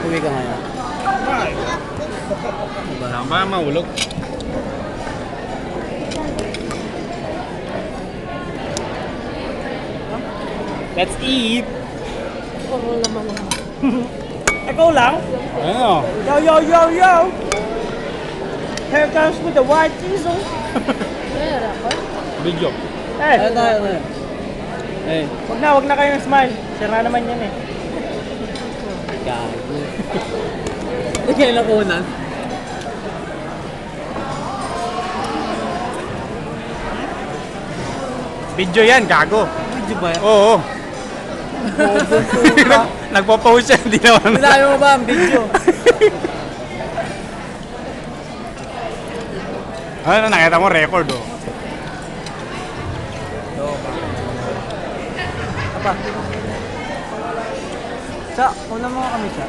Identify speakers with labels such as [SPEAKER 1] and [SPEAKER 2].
[SPEAKER 1] Uwi ka ngayon.
[SPEAKER 2] Tama, mahulog. Let's eat!
[SPEAKER 3] Puro naman ako.
[SPEAKER 1] Ikaw lang?
[SPEAKER 2] Ano?
[SPEAKER 1] Yo, yo, yo, yo! Here comes with the white cheese.
[SPEAKER 3] Kaya ako.
[SPEAKER 2] Video.
[SPEAKER 1] Eh, tayo. Eh, wag na kayong smile. Sira naman yan eh.
[SPEAKER 4] Gago. Hindi kayo nakunan.
[SPEAKER 2] Video yan, gago.
[SPEAKER 4] Video ba yan?
[SPEAKER 2] Oo. Nagpo-post siya, hindi naman.
[SPEAKER 4] Nilayo mo ba ang video?
[SPEAKER 2] Ano, nakita mo record oh.
[SPEAKER 1] Apa? Sa, una mo kami siya.